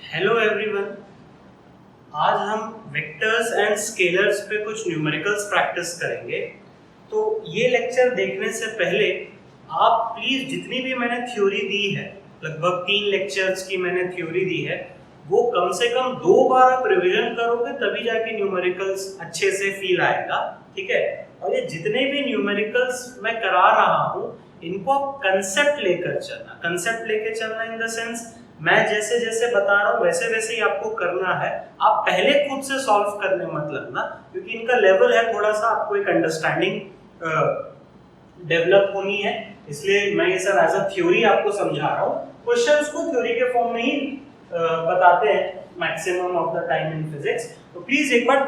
Hello everyone. आज हम vectors and scalars पे कुछ न्यूमेरिकल्स प्रैक्टिस करेंगे। तो ये लेक्चर देखने से पहले आप प्लीज जितनी भी मैंने थ्योरी दी है, लगभग 3 लेक्चर्स की मैंने थ्योरी दी है, वो कम से कम 2 बार आप रिवीजन करोगे तभी जाके न्यूमेरिकल्स अच्छे से फील आएगा। ठीक है। और ये जितने भी न्यूमेरिकल्स मैं करा रहा हूँ इनको आप कंसेप्ट लेकर चलना। कंसेप्ट लेकर चलना इन द सेंस मैं जैसे जैसे बता रहा हूँ वैसे वैसे ही आपको करना है। आप पहले खुद से सॉल्व करने मत लगना, क्योंकि इनका लेवल है थोड़ा सा, आपको एक अंडरस्टैंडिंग डेवलप होनी है, इसलिए मैं ये सब एज अ थ्योरी आपको समझा रहा हूँ। क्वेश्चंस को थ्योरी के फॉर्म में ही बताते हैं maximum of the time in physics. तो प्लीज एक बार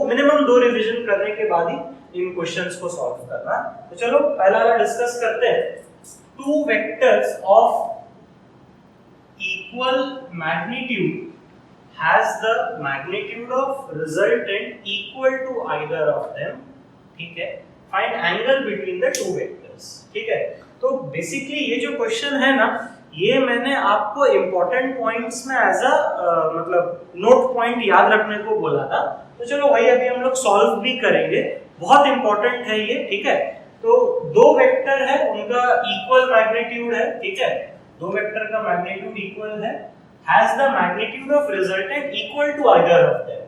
मिनिमम 2 रिवीजन करने के बाद ही इन क्वेश्चंस को सॉल्व करना। तो चलो पहला वाला डिस्कस करते हैं। 2 vectors of equal magnitude has the magnitude of resultant equal to either of them। ठीक है। find angle between the two vectors। ठीक है। तो बेसिकली ये जो क्वेश्चन है ना, ये मैंने आपको इंपॉर्टेंट पॉइंट्स में एज अ मतलब नोट पॉइंट याद रखने को बोला था। तो चलो वही अभी हम लोग सॉल्व भी करेंगे, बहुत इंपॉर्टेंट है ये। ठीक है। तो 2 वेक्टर है, उनका इक्वल मैग्नीट्यूड है। ठीक है। 2 वेक्टर का मैग्नीट्यूड इक्वल है, has the magnitude of resultant equal to either of them।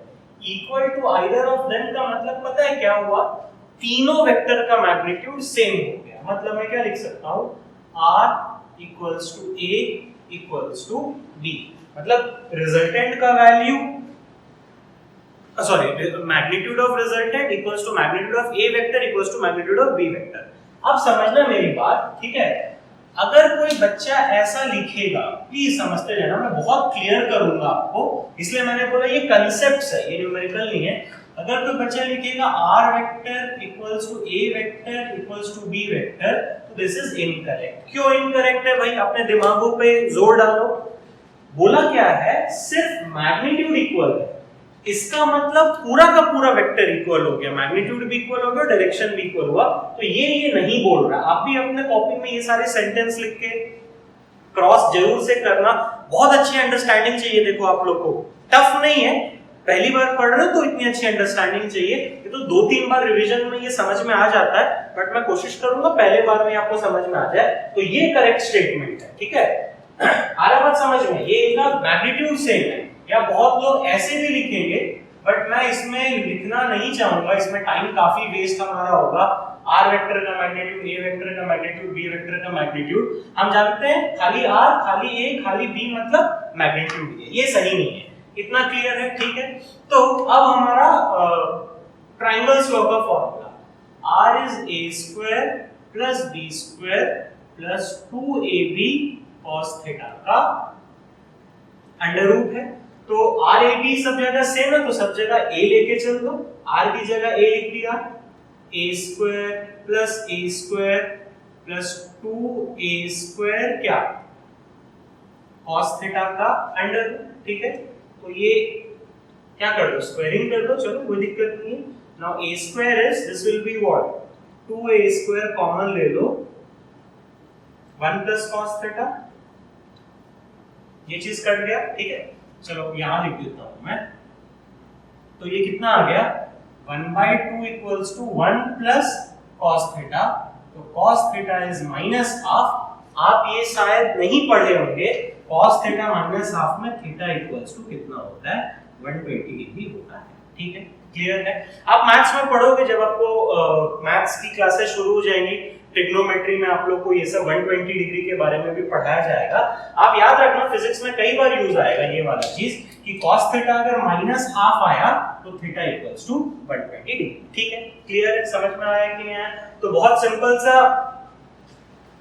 equal to either of them का मतलब पता है क्या हुआ? तीनों वेक्टर का मैग्नीट्यूड सेम हो गया। मतलब मैं क्या लिख सकता हूँ, R equals to A equals to B। मतलब रिजल्टेंट का value magnitude of resultant equals to magnitude of A vector equals to magnitude of B vector. अब समझना मेरी बात, ठीक है। अगर कोई बच्चा ऐसा लिखेगा, प्लीज समझते रहना, मैं बहुत क्लियर करूंगा आपको, इसलिए मैंने बोला ये कांसेप्ट्स है, ये न्यूमेरिकल नहीं है। अगर कोई बच्चा लिखेगा R vector equals to A vector equals to B vector, तो दिस इज इनकरेक्ट। क्यों इनकरेक्ट है भाई? अपने दिमागों पे जोर डालो। बोला क्या है? सिर्फ मैग्नीट्यूड इक्वल है, इसका मतलब पूरा का पूरा वेक्टर इक्वल हो गया, मैग्नीट्यूड भी इक्वल हो गया, डायरेक्शन भी इक्वल हुआ। तो ये नहीं बोल रहा। आप भी अपने कॉपी में ये सारे सेंटेंस लिख के क्रॉस जरूर से करना। बहुत अच्छी अंडरस्टैंडिंग चाहिए। देखो आप लोग को टफ नहीं है, पहली बार पढ़ रहे हो तो इतनी अच्छी अंडरस्टैंडिंग चाहिए। ये तो 2-3 बार रिवीजन में ये समझ में आ जाता है, बट मैं कोशिश करूंगा पहले बार में आपको समझ में आ जाए। तो ये करेक्ट स्टेटमेंट है। ठीक है। आ रहा बात समझ में? ये इनका मैग्नीट्यूड सेम है। या बहुत लोग ऐसे भी लिखेंगे, बट मैं इसमें लिखना नहीं चाहूंगा, इसमें टाइम काफी वेस्ट हमारा होगा। R वेक्टर का मैग्नीट्यूड, A वेक्टर का मैग्नीट्यूड, B वेक्टर का मैग्नीट्यूड हम जानते हैं, खाली R खाली A खाली B मतलब मैग्नीट्यूड ये सही नहीं है। इतना क्लियर है? ठीक है। तो अब हमारा ट्रायंगल्स लॉ का formula R is A square plus B square plus 2AB cos theta का अंडर रूट है। तो आर ए बी सब जगह सेम है, तो सब जगह a लेके चल दो। r की जगह a लिख दिया, a square plus a square plus 2a square क्या cos थीटा का अंडर। ठीक है। तो ये क्या कर दो, स्क्वायरिंग कर दो, चलो कोई दिक्कत नहीं है। Now a square is, this will be what, 2a square common ले लो, 1 प्लस cos थीटा, ये चीज कट गया। ठीक है। चलो यहां लिख देता हूं मैं। तो ये कितना आ गया, 1/2 equals to 1 plus cos theta. तो cos theta is minus half. आप ये शायद नहीं पढ़े होंगे, cos थीटा माइनस हाफ में थीटा इक्वल्स टू कितना होता है, 120 डिग्री होता है। ठीक है। क्लियर है? आप मैथ्स में पढ़ोगे, जब आपको मैथ्स की क्लासेस शुरू हो जाएंगी, ट्रिग्नोमेट्री में आप लोग को ये सब 120 डिग्री के बारे में भी पढ़ाया जाएगा। आप याद रखना, फिजिक्स में कई बार यूज आएगा ये वाला चीज कि cos थीटा अगर माइनस हाफ आया तो थीटा इक्वल्स टू 120 डिग्री। ठीक है। क्लियर है? समझ में आया कि नहीं आया? तो बहुत सिंपल सा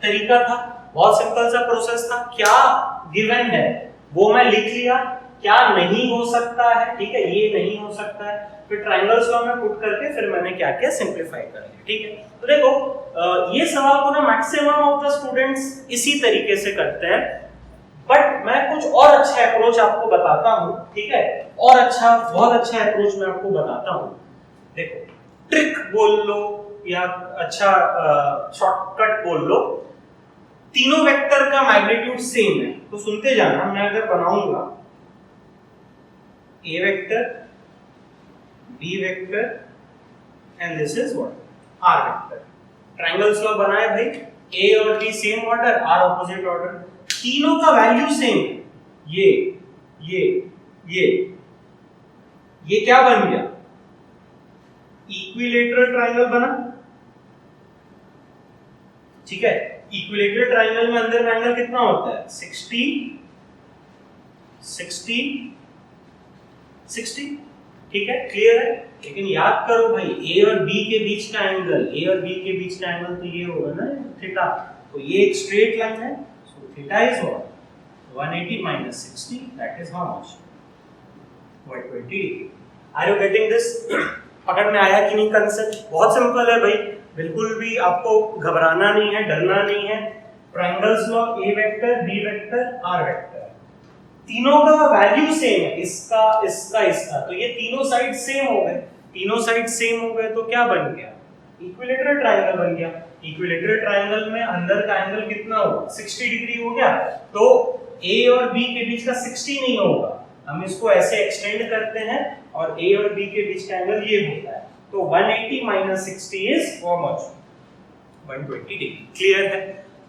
तरीका था, बहुत सिंपल सा प्रोसेस था। क्या गिवन है वो मैं लिख लिया, क्या नहीं हो सकता है। ठीक है। ये नहीं हो सकता है, फिर ट्रायंगल्स लॉ में पुट करके फिर मैंने क्या किया, सिंपलीफाई कर लिया। ठीक है। तो देखो ये सवाल को ना मैक्सिमम ऑफ द स्टूडेंट्स इसी तरीके से करते हैं, बट मैं कुछ और अच्छा अप्रोच आपको बताता हूं। ठीक है। और अच्छा, बहुत अच्छा अप्रोच मैं आपको बताता हूं। देखो, ट्रिक बोल लो या अच्छा शॉर्टकट बोल लो, तीनों वेक्टर का मैग्नीट्यूड सेम है। तो सुनते जाना, मैं अगर बनाऊंगा A vector, B vector and this is what? R vector. Triangles law बनाए भाई, A और B same order, R opposite order, तीनों का वैल्यू सेम, ये क्या बन गया? इक्विलैटरल ट्रायंगल बना, ठीक है। इक्विलैटरल ट्रायंगल में अंदर का एंगल कितना होता है? 60 60 60, ठीक है, क्लियर है। लेकिन याद करो भाई, A और B के बीच का एंगल, A और B के बीच का एंगल तो ये होगा ना, थीटा। तो ये एक स्ट्रेट लाइन है, सो theta is what? 180 minus 60, that is how much? 120. Are you getting this? पकड़ में आया कि नहीं कंसेप्ट? बहुत सिंपल है भाई, बिल्कुल भी आपको घबराना नहीं है, डरना नहीं है। Triangles law, A vector, B vector, R vector, तीनों का वैल्यू सेम है, इसका इसका इसका, तो ये तीनों साइड सेम हो गए। तीनों साइड सेम हो गए तो क्या बन गया? इक्विलैटरल ट्रायंगल बन गया। इक्विलैटरल ट्रायंगल में अंदर का एंगल कितना होगा? 60 डिग्री हो गया। तो A और B के बीच का 60 नहीं होगा, हम इसको ऐसे एक्सटेंड करते हैं और A और B के बीच का एंगल ये होता है। तो 180 minus 60 is how much? 120 degree. Clear है?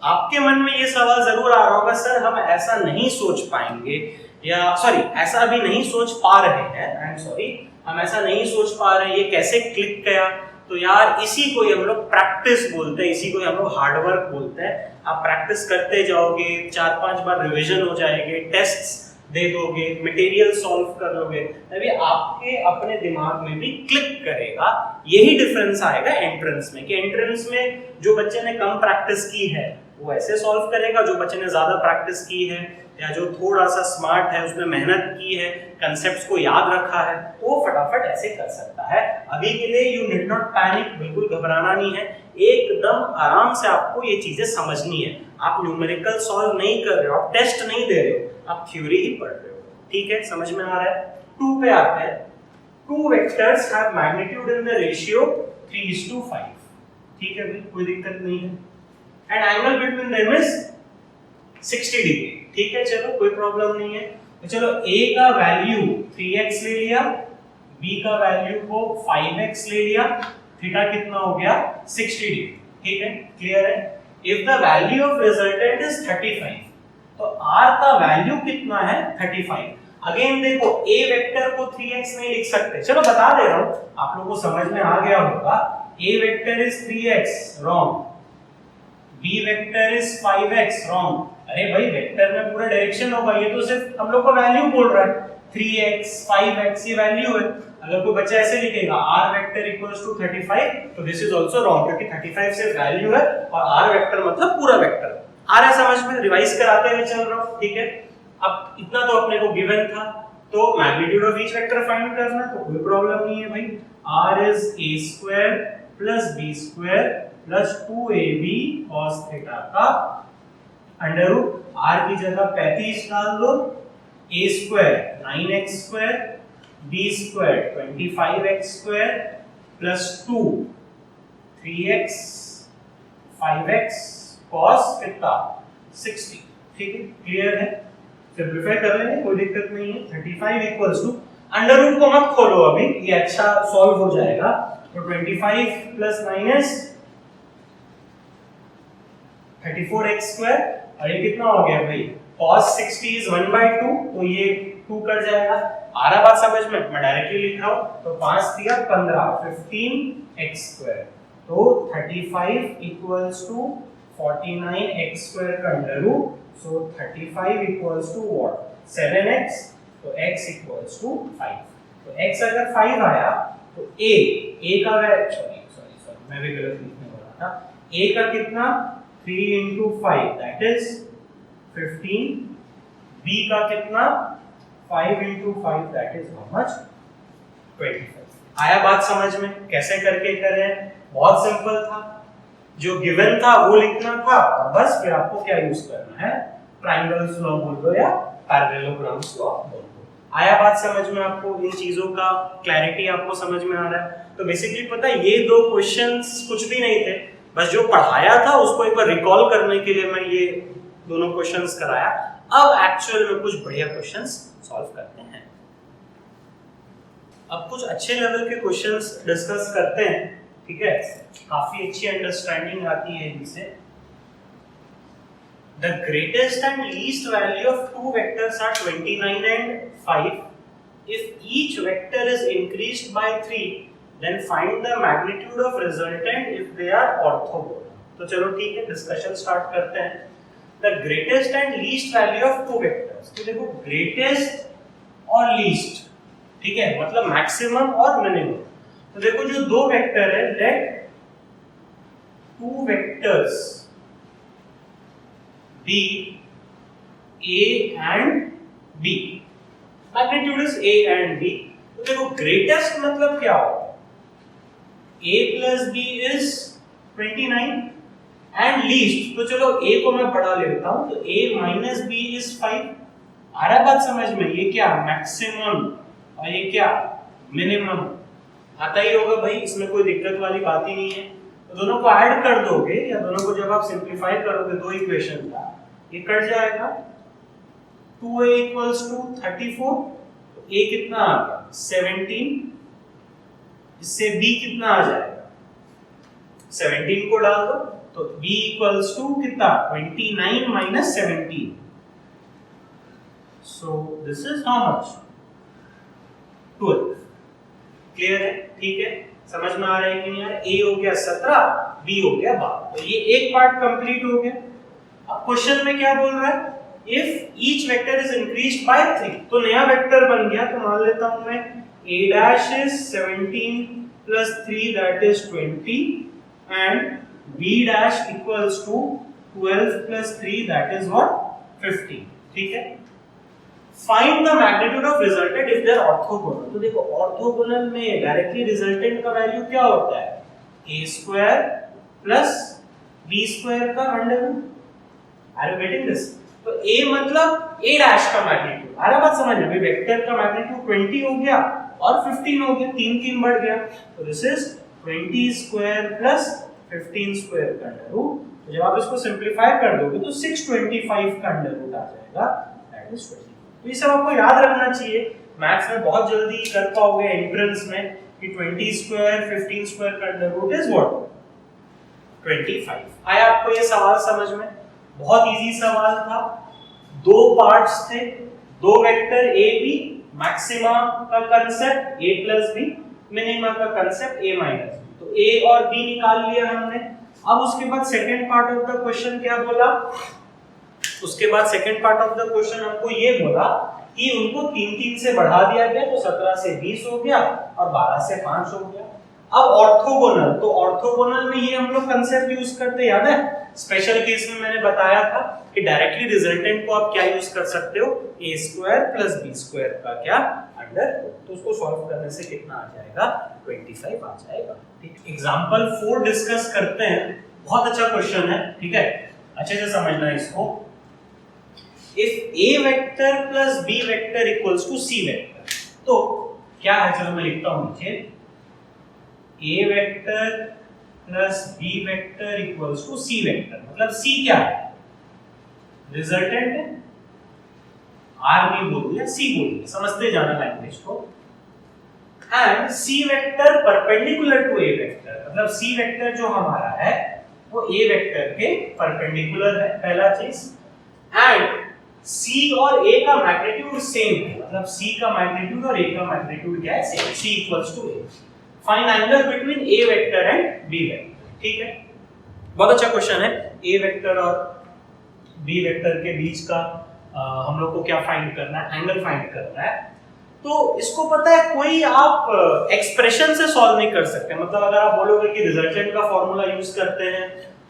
आपके मन में ये सवाल जरूर आ रहा होगा, सर हम ऐसा नहीं सोच पाएंगे, या सॉरी ऐसा अभी नहीं सोच पा रहे हैं, आई एम सॉरी, हम ऐसा नहीं सोच पा रहे हैं, ये कैसे क्लिक किया? तो यार इसी को हम लोग प्रैक्टिस बोलते हैं, इसी को हम लोग हार्डवर्क बोलते हैं। आप प्रैक्टिस करते जाओगे, 4-5 बार रिवीजन हो जाएंगे, टेस्ट्स दे दोगे, मटेरियल सॉल्व कर लोगे, तभी आपके अपने दिमाग में भी क्लिक करेगा। यही डिफरेंस आएगा एंट्रेंस में, कि एंट्रेंस में जो बच्चे ने कम प्रैक्टिस की है वो ऐसे सॉल्व करेगा, जो बच्चे ने ज्यादा प्रैक्टिस की है या जो थोड़ा सा स्मार्ट है, उसने मेहनत की है, कांसेप्ट्स को याद रखा है, वो फटाफट ऐसे कर सकता है। अभी के लिए यू नीड नॉट पैनिक, बिल्कुल घबराना नहीं है, एकदम आराम से आपको ये चीजें समझनी है। आप न्यूमेरिकल सॉल्व नहीं कर रहे हो, आप टेस्ट नहीं दे रहे हो, आप थ्योरी ही पढ़ रहे हो, ठीक है, समझ में आ रहा है। 2 पे आते हैं। 2 vectors have magnitude in the ratio 3:5, ठीक है भाई, कोई दिक्कत नहीं है, and angle between them is 60 degree, ठीक है, चलो कोई प्रॉब्लम नहीं है। तो चलो A का वैल्यू 3x ले लिया, B का वैल्यू को 5x ले लिया, थीटा कितना हो गया? 60 डिग्री, ठीक है, क्लियर है। If the value of resultant is 35, तो R का वैल्यू कितना है? 35। अगेन देखो, A वेक्टर को 3x नहीं लिख सकते, चलो बता दे रहा हूं, आप लोगों को समझ में आ गया होगा। A vector is 3x, wrong. B vector is 5x, wrong. अरे भाई वेक्टर में पूरा डायरेक्शन होगा, ये तो सिर्फ हम लोग का वैल्यू बोल रहा है, 3x 5x ये वैल्यू है। अगर कोई बच्चा ऐसे लिखेगा r वेक्टर इक्वल्स टू 35, तो दिस इज आल्सो रॉन्ग, क्योंकि 35 सिर्फ वैल्यू है और r वेक्टर मतलब पूरा वेक्टर। आ रहा है समझ में? रिवाइज कराते हुए चल रहा हूं, ठीक है। अब इतना तो अपने को गिवन था, तो magnitude of each vector find करना, तो कोई प्रॉब्लम नहीं है भाई। r is a² + b² + 2ab cos theta का अंडर रूट, r की जगह 35 डाल दो, a² 9x², b² 25x² + 2 3x 5x cos कितना? 60, ठीक है, क्लियर है। सिंपलीफाई कर लेंगे, कोई दिक्कत नहीं है। 35 इक्वल्स टू, अंडर रूट को मत खोलो अभी, ये अच्छा सॉल्व हो जाएगा। तो 25 + 9s 34x², और ये कितना हो गया भाई? cos 60 is 1/2, तो ये 2 कट जाएगा। आ रहा बात समझ में? मैं डायरेक्टली लिख रहा हूं, तो 5 × 15 15x², तो 35 इक्वल्स टू 49x² का under root, so 35 equals to what? 7x, तो x इक्वल्स टू 5। तो x अगर 5 आया तो a का वैल्यू, सॉरी मैं भी गलत लिखने वाला था, a का कितना? 3 × 5 दैट इज 15, b का कितना? 5 × 5 दैट इज हाउ मच? 25। आया बात समझ में? कैसे करके करें? बहुत सिंपल था, जो गिवन था वो लिखना था, और बस फिर आपको क्या यूज करना है? ट्रायंगल्स लॉ बोल दो या पैरेललोग्राम्स लॉ बोल दो। आया बात समझ में आपको? इन चीजों का क्लैरिटी आपको समझ में आ रहा है? तो बेसिकली पता है, ये 2 क्वेश्चंस कुछ भी नहीं थे, बस जो पढ़ाया था उसको एक बार रिकॉल करने के लिए मैं ये दोनों क्वेश्चंस कराया। अब एक्चुअल में कुछ बढ़िया क्वेश्चंस सॉल्व करते हैं। अब कुछ अच्छे लेवल के क्वेश्चंस डिस्कस करते हैं, ठीक है, काफी अच्छी अंडरस्टैंडिंग आती है इनसे। The greatest and least value of two vectors are 29 and 5. If each vector is increased by 3, then find the magnitude of resultant if they are orthogonal. तो चलो ठीक है, डिस्कशन स्टार्ट करते हैं। The greatest and least value of two vectors, तो देखो greatest और least, ठीक है, मतलब मैक्सिमम और मिनिमम। तो देखो जो दो वेक्टर है, let two vectors be A and B, magnitude is A and B. तो देखो ग्रेटेस्ट मतलब क्या होगा, a plus B is 29 and least, तो चलो a को मैं बढ़ा लेता हूं, तो a माइनस बी इज 5। आ रहा बात समझ में, ये क्या मैक्सिमम और ये क्या मिनिमम, आता ही होगा भाई, इसमें कोई दिक्कत वाली बात ही नहीं है। तो दोनों को ऐड कर दोगे या दोनों को जब आप सिंपलीफाई करोगे दो इक्वेशन का, ये कट जाएगा, 2a इक्वल्स टू 34, तो a कितना आ गया 17, इससे b कितना आ जाएगा 17 को डाल दो, तो b इक्वल्स टू कितना 29 minus 17, so this is how much 12। Clear है, ठीक है, समझ में आ रहा है कि नहीं यार। a हो गया 17, b हो गया 12, तो ये एक पार्ट कंप्लीट हो गया। अब क्वेश्चन में क्या बोल रहा है, if each vector is increased by 3, तो नया वेक्टर बन गया, तो मान लेता हूं मैं a dash is 17 plus 3 that is 20 and b dash equals to 12 plus 3 that is what 15, ठीक है। Find the magnitude of resultant if they are orthogonal. तो देखो ऑर्थोगोनल में डायरेक्टली रिजल्टेंट का वैल्यू क्या होता है, a square plus b square का under root. Are you getting this? तो a मतलब a डैश का मैग्नीट्यूड, आ रहा बात समझ में, वेक्टर का मैग्नीट्यूड 20 हो गया और 15 हो गया, 3 बढ़ गया, तो this is 20 square plus 15 square का अंडर रूट। तो जब आप इसको सिंपलीफाई कर दोगे तो 625 का अंडर रूट आ जाएगा, दैट इज 20। तो ये सब आपको याद रखना चाहिए, मैथ्स में बहुत जल्दी कर पाओगे एंट्रेंस में कि 20 स्क्वायर 15 स्क्वायर का अंडर रूट इज व्हाट 25। आया आपको ये सवाल समझ में? बहुत इजी सवाल था, दो पार्ट्स थे, दो वेक्टर a b, मैक्सिमा का concept a plus b, minima का कांसेप्ट a माइनस b। तो a और b निकाल लिया हमने। अब उसके बाद second part of the question क्या बोला, उसके बाद second part of the question हमको ये बोला कि उनको 3 से बढ़ा दिया गया, तो 17 से 20 हो गया और 12 से 5 हो गया। अब ऑर्थोगोनल, तो ऑर्थोगोनल में ये हम लोग कांसेप्ट यूज करते, याद है स्पेशल केस में मैंने बताया था कि डायरेक्टली रिजल्टेंट को आप क्या यूज कर सकते हो, a square plus b square का क्या अंडर, तो उसको सॉल्व करने से कितना आ जाएगा 25 आ जाएगा। ठीक, एग्जांपल 4 डिस्कस करते हैं, बहुत अच्छा क्वेश्चन है, ठीक है, अच्छे से समझना है इसको। If a vector plus b vector equals to c vector, तो क्या है, चलो मैं लिखता हूं नीचे, a vector plus b vector equals to c vector, मतलब c क्या है, रिजल्टेंट है, r भी बोल दिया c बोल दिया, समझते जाना लैंग्वेज को। And c vector perpendicular to a vector, मतलब c वेक्टर जो हमारा है वो a वेक्टर के परपेंडिकुलर है, पहला चीज। एंड c और a का मैग्नीट्यूड सेम है, मतलब c का मैग्नीट्यूड और a का मैग्नीट्यूड क्या है, same, c equals to a। Find angle between a vector and b vector, ठीक है, बहुत अच्छा क्वेश्चन है। a वेक्टर और b वेक्टर के बीच का हम लोग को क्या फाइंड करना है, एंगल फाइंड करना है। तो इसको पता है, कोई आप एक्सप्रेशन से सॉल्व नहीं कर सकते, मतलब अगर आप बोलोगे कि रिजल्टेंट का फॉर्मूला यूज करते हैं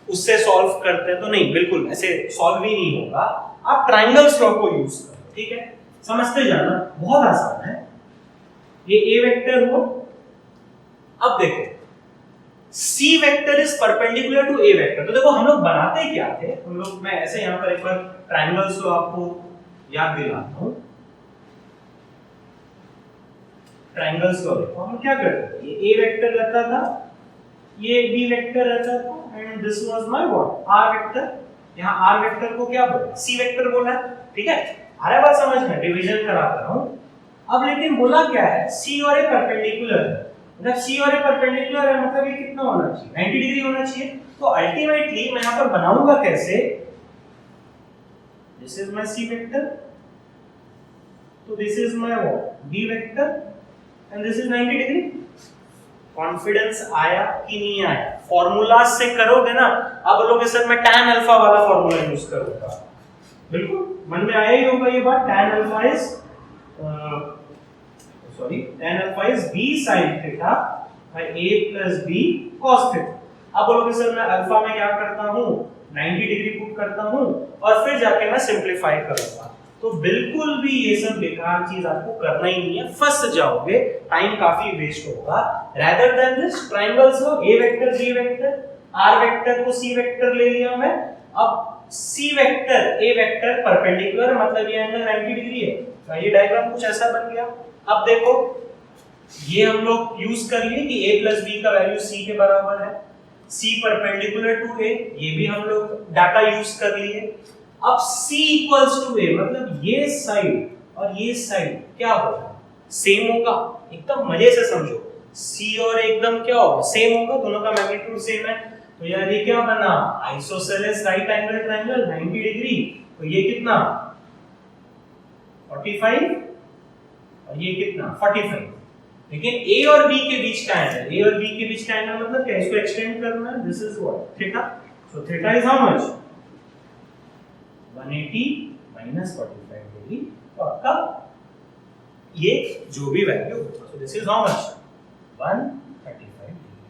उससे सॉल्व करते हैं, तो नहीं, बिल्कुल ऐसे सॉल्व ही नहीं होगा, आप ट्रायंगल्स लॉ को यूज करो, ठीक है, समझते जाना, बहुत आसान है। ये a वेक्टर हुआ, अब देखो c vector is perpendicular to a vector, तो देखो हम लोग बनाते क्या थे, हम लोग, मैं ऐसे यहां पर एक बार ट्रायंगल्स लॉ आपको याद दिलाता हूं। ट्रायंगल्स लॉ देखो, हम क्या करते थे, ये a वेक्टर रहता था, ये b वेक्टर रहता था, and this was my what r vector. यहाँ r वेक्टर को क्या बोला, c वेक्टर बोला, ठीक है, आ रहा बात समझ में, डिवीजन करा रहा हूं। अब लेकिन बोला क्या है, C और A परपेंडिकुलर है, जब C और A परपेंडिकुलर है मतलब ये कितना होना चाहिए, 90 डिग्री होना चाहिए। तो अल्टीमेटली मैं यहां पर बनाऊंगा कैसे, this is my C vector, तो this is my B vector and this is 90 degree. Confidence आया कि नहीं आया? फॉर्मूला से करोगे ना, अब बोलोगे सर मैं tan अल्फा वाला फॉर्मूला यूज करूंगा, बिल्कुल मन में आया ही होगा ये बात, tan alpha is tan alpha is b sin theta by a plus b cos theta. अब बोलोगे सर मैं अल्फा में क्या करता हूं, 90 डिग्री पुट करता हूं और फिर जाके मैं सिंपलीफाई करूंगा। तो बिल्कुल भी ये सब बेकार चीज आपको करना ही नहीं है, फंस जाओगे, टाइम काफी वेस्ट होगा। Rather than this triangles low, a vector b vector, r vector को c वेक्टर ले लिया मैं, अब c vector a vector perpendicular मतलब ये एंगल 90 डिग्री है, तो ये डायग्राम कुछ ऐसा बन गया। अब देखो ये हम लोग यूज कर लिए कि a plus b का वैल्यू c के बराबर है, c परपेंडिकुलर टू a, ये भी हम लोग डाटा यूज कर लिए। अब c इक्वल्स टू a मतलब ये साइड और ये साइड क्या होगा, सेम होगा, एकदम मजे से समझो, c और a एकदम क्या होगा, सेम होगा, दोनों का मैग्नीट्यूड सेम है। तो यार ये क्या बना, isosceles right angle triangle 90 degree, तो ये कितना 45 और ये कितना 45। लेकिन a और b के बीच का एंगल, a और b के बीच का एंगल मतलब क्या, इसको एक्सटेंड करना है, this is what theta, so theta is how much 180 minus 45 degree, तो आपका ये जो भी वैल्यू होगा, so this is how much 135 degree.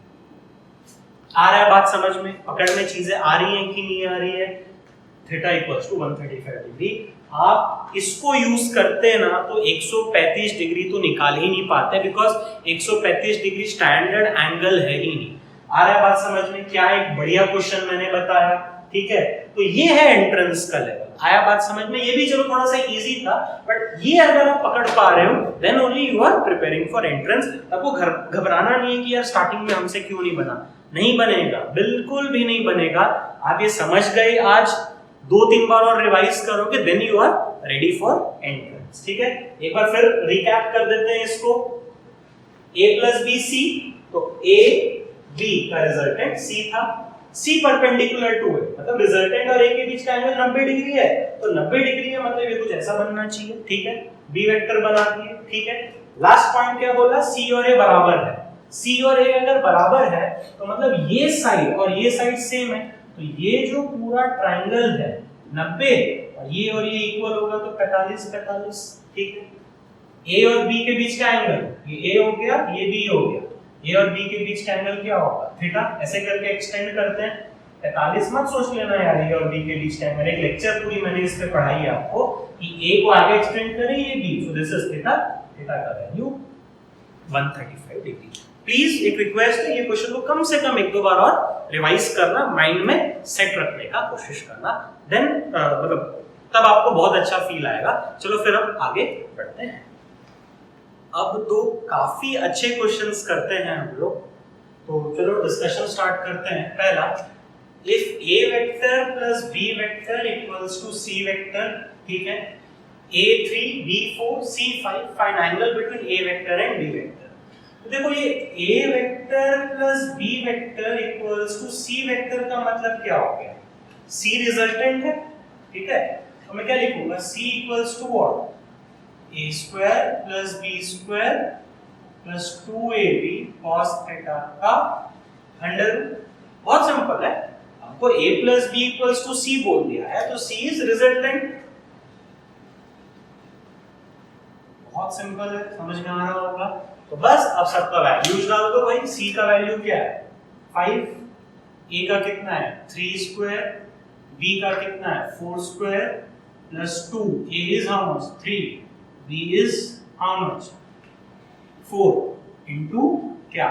आ रहा है बात समझ में, पकड़ में चीजें आ रही हैं कि नहीं आ रही है। थीटा इक्वल्स टू 135 डिग्री, आप इसको यूज करते हैं ना तो 135 डिग्री तो निकाल ही नहीं पाते, बिकॉज 135 डिग्री स्टैंडर्ड एंगल है ही नहीं। आ रहा है बात समझ में, क्या एक बढ़िया क्वेश्चन मैंने बताया, ठीक है। तो ये है एंट्रेंस का लेवल, आया बात समझ में, ये भी चलो थोड़ा सा इजी था, बट ये अगर आप पकड़ पा रहे हो then only you are preparing for entrance. आपको घबराना नहीं है कि यार स्टार्टिंग में हमसे क्यों नहीं बना, नहीं बनेगा, बिल्कुल भी नहीं बनेगा। आप ये समझ गए, आज 2-3 बार और रिवाइज करोगे then you are ready for entrance, ठीक है। एक बार फिर रिकैप कर देते हैं इसको, a plus b c, तो a b का रिजल्टेंट c था, c परपेंडिकुलर टू है मतलब रिजल्टेंट और a के बीच का एंगल 90 डिग्री है, तो 90 डिग्री है मतलब ये कुछ ऐसा बनना चाहिए, ठीक है। b वेक्टर बना दिए, ठीक है। लास्ट पॉइंट क्या बोला, c और a बराबर है, c और a अगर बराबर है तो मतलब ये साइड और ये साइड सेम है, तो ये जो पूरा ट्रायंगल है 90 और ये इक्वल होगा तो 45 45, ठीक है। a और b के बीच का एंगल, ये a हो गया, ये b हो गया, a और b के बीच का एंगल क्या होगा थीटा, ऐसे करके एक्सटेंड करते हैं। 45 मत सोच लेना यार a और b के बीच का एंगल, एक लेक्चर पूरी मैंने इस पे पढ़ाई है आपको कि a को आगे एक्सटेंड करें, ये b, so this is theta, theta का वैल्यू 135 डिग्री। प्लीज एक रिक्वेस्ट है, ये क्वेश्चन को कम से कम 1-2 बार और रिवाइज करना, माइंड में सेट रखने का कोशिश करना, देन मतलब तब आपको बहुत अच्छा फील आएगा। चलो फिर अब आगे बढ़ते हैं। अब तो काफी अच्छे क्वेश्चंस करते हैं हम लोग, तो चलो डिस्कशन स्टार्ट करते हैं। पहला, इफ a vector plus b vector equals to c vector, ठीक है, a3 b4 c5, find angle between a vector and b vector. तो देखो ये a vector plus b vector equals to c vector का मतलब क्या हो गया, c रिजल्टेंट है, ठीक है। तो मैं क्या लिखूंगा, c equals to what, a square plus b square plus 2ab cos theta का अंडर रूट। बहुत सिंपल है, आपको a plus b equals to c बोल दिया है तो c इज रिजल्टेंट, बहुत सिंपल है, समझ में आ रहा होगा। तो बस अब सबका वैल्यूज डाल दो भाई, c का वैल्यू क्या है 5, a का कितना है 3 स्क्वायर, b का कितना है 4 square plus 2, a is how much 3, b is how much 4 into क्या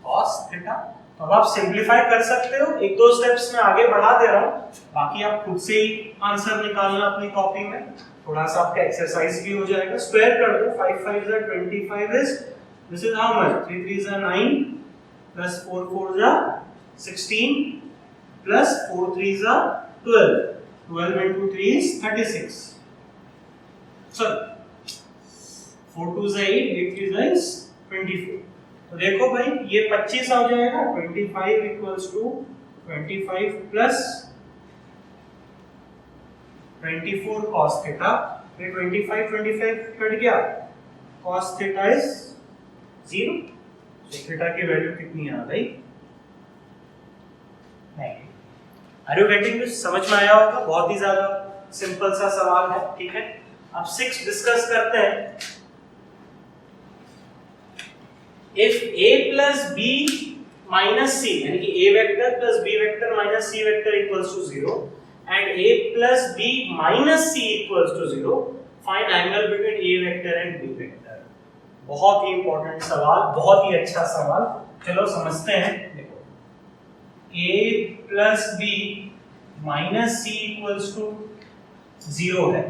cos थीटा। तो अब आप सिंपलीफाई कर सकते हो, 1-2 स्टेप्स में आगे बढ़ा दे रहा हूं, बाकी आप खुद से ही आंसर निकालना अपनी कॉपी में, थोड़ा सा आपका एक्सरसाइज भी हो जाएगा। स्क्वायर कर दो, 5 5 is 25 is this is how much, 3 3 is 9 plus 4 4 is 16 plus 4 3 is 12, 12 into 3 is 36, sorry 4 2 is 8, 8 3 is 24। तो देखो भाई ये 25 आ जाएगा, 25 equals to 25 plus 24 cos theta, फिर 25 कट गया, cos थीटा इज 0। तो थीटा की वैल्यू कितनी आ गई? Are you getting this? समझ में आया होगा, बहुत ही ज्यादा सिंपल सा सवाल है, ठीक है। अब 6 डिस्कस करते हैं। If a plus b minus c, यानी कि a vector plus b vector minus c vector equals to 0 and a plus b minus c equals to 0, find angle between a vector and b vector. बहुत ही important सवाल, बहुत ही अच्छा सवाल। चलो समझते हैं। देखो a plus b minus c equals to 0 है,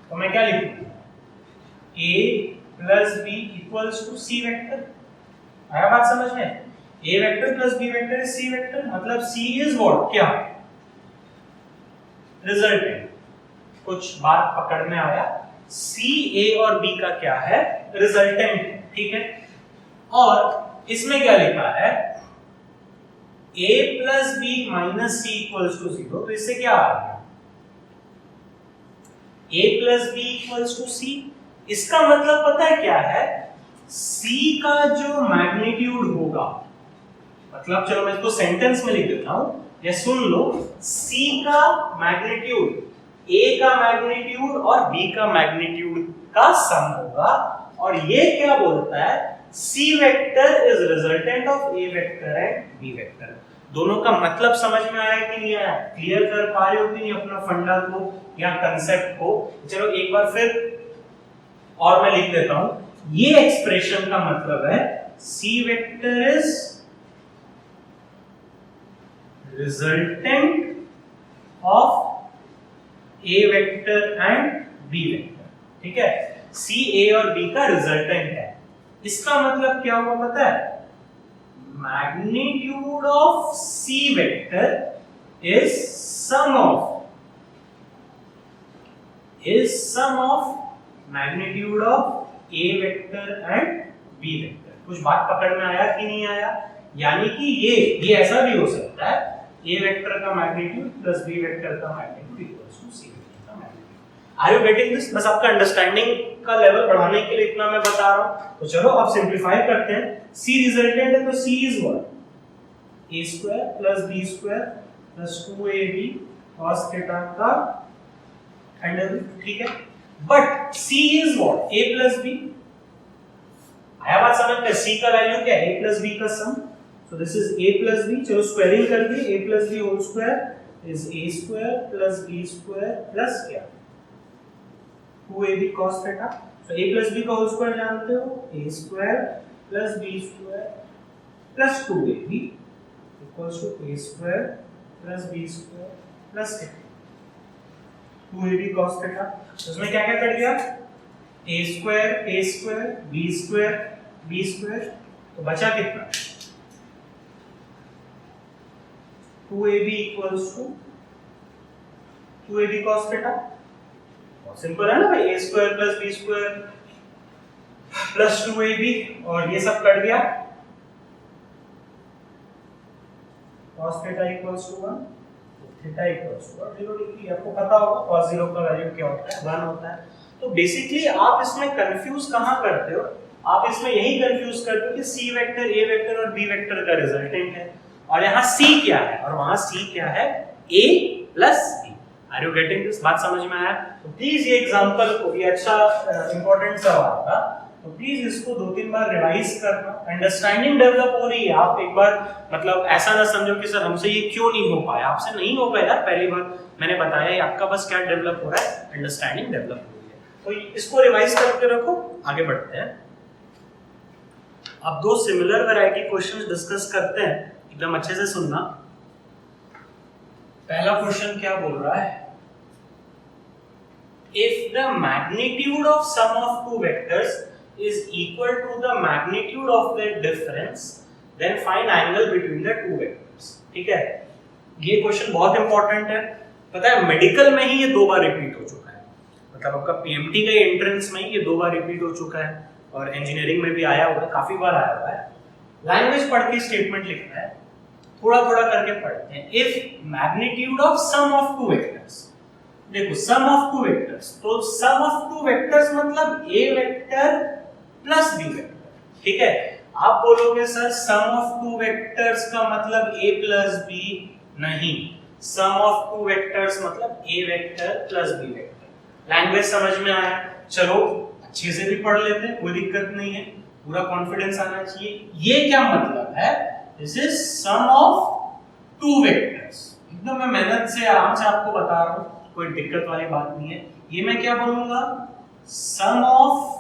तो मैं क्या लिखूंगा? a plus b equals to c vector. आया बात समझ में? a vector plus b vector is c vector, मतलब c इज व्हाट? क्या? रिजल्टेंट। कुछ बात पकड़ में आया? c a और b का क्या है? रिजल्टेंट, ठीक है। और इसमें क्या लिखा है? a plus b minus c equals to 0, तो इससे क्या आ गया? a plus b equals to c। इसका मतलब पता है क्या है? c का जो मैग्नीट्यूड होगा, मतलब चलो मैं इसको सेंटेंस में लिख देता हूं, या सुन लो, c का मैग्नीट्यूड a का मैग्नीट्यूड और b का मैग्नीट्यूड का सम होगा। और ये क्या बोलता है? c vector is resultant of a vector and b vector. दोनों का मतलब समझ में आया कि नहीं आया? क्लियर कर पा रहे हो कि नहीं अपना फंडा को या कंसेप्ट को? चलो एक बार फिर और मैं लिख देता हूं। ये एक्सप्रेशन का मतलब है c vector is resultant of a vector and b vector, ठीक है। c a और b का रिजल्टेंट है। इसका मतलब क्या हुआ पता है? Magnitude of c vector is sum of magnitude of a vector and b vector. कुछ बात पकड़ में आया कि नहीं आया? यानी कि ये ऐसा भी हो सकता है, a वेक्टर का मैग्नीट्यूड प्लस b वेक्टर का magnitude equals to c vector का magnitude. Are you getting this? बस आपका अंडरस्टैंडिंग का लेवल बढ़ाने के लिए इतना मैं बता रहा हूं। तो चलो अब सिंपलीफाई करते हैं। c रिजल्टेंट है, तो c is what? a square plus b square plus 2ab cos theta का अंडर रूट, ठीक है। But c is what? a plus b। आया बात समझ में? c का वैल्यू क्या है? a प्लस b का सम। So this is a plus b, चलो स्क्वायरिंग कर दी, a plus b whole square is a square plus b square plus क्या? 2ab cos theta। So a plus b का whole square जानते हो? a square plus b square plus 2ab equals to a square plus b square plus theta। 2ab cos theta। उसमें क्या क्या cut गया? a square, b square, तो बचा कितना? 2ab equals to 2ab cos theta। बहुत सिंपल है ना भाई? a square plus b square plus 2ab, और ये सब कट गया, cos theta equals to 1, theta equals to 0 degree. आपको पता होगा cos 0 का वैल्यू क्या होता है? 1 होता है। तो बेसिकली आप इसमें कंफ्यूज कहां करते हो? आप इसमें यही कंफ्यूज करते हो कि c वेक्टर, a वेक्टर और b वेक्टर का रिजल्टेंट है, और यहाँ c क्या है और वहां c क्या है? a plus b। Are you getting this? बात समझ में आया? तो प्लीज ये एग्जांपल को, ये अच्छा इंपॉर्टेंट सवाल था, तो प्लीज इसको 2-3 बार रिवाइज करना। अंडरस्टैंडिंग डेवलप हो रही है। आप एक बार मतलब ऐसा ना समझो कि सर हमसे ये क्यों नहीं हो पाया। आपसे नहीं हो पाया यार, पहली बार मैंने बताया है, आपका बस क्या डेवलप हो रहा है? अंडरस्टैंडिंग डेवलप हो रही है। तो इसको रिवाइज करके रखो, आगे बढ़ते हैं। अब दो सिमिलर वैरायटी क्वेश्चंस डिस्कस करते हैं, एकदम अच्छे से सुनना। पहला क्वेश्चन क्या बोल रहा है? If the magnitude of sum of two vectors is equal to the magnitude of their difference, then find angle between the two vectors। ठीक है, ये क्वेश्चन बहुत इंपॉर्टेंट है। पता है मेडिकल में ही ये 2 बार रिपीट हो चुका है, मतलब आपका पीएमटी का एंट्रेंस में ही ये 2 बार रिपीट हो चुका है। और इंजीनियरिंग में भी आया हुआ है, काफी बार आया हुआ है। लैंग्वेज पढ़ के स्टेटमेंट लिखना है, थोड़ा थोड़ा करके पढ़ते हैं। If magnitude of sum of two vectors, देखो सम ऑफ टू वेक्टर्स, तो सम ऑफ टू वेक्टर्स मतलब A vector plus B vector, ठीक है। आप बोलोगे sir sum of two vectors का मतलब a प्लस बी, नहीं, सम ऑफ टू वेक्टर्स मतलब a vector plus b vector. Language समझ में आया? चलो अच्छे से भी पढ़ लेते हैं, कोई दिक्कत नहीं है, पूरा कॉन्फिडेंस आना चाहिए। ये क्या मतलब है? This is sum of two vectors. एकदम मैं मेहनत से आराम से आपको बता रहा हूं, कोई दिक्कत वाली बात नहीं है। ये मैं क्या बोलूंगा? Sum of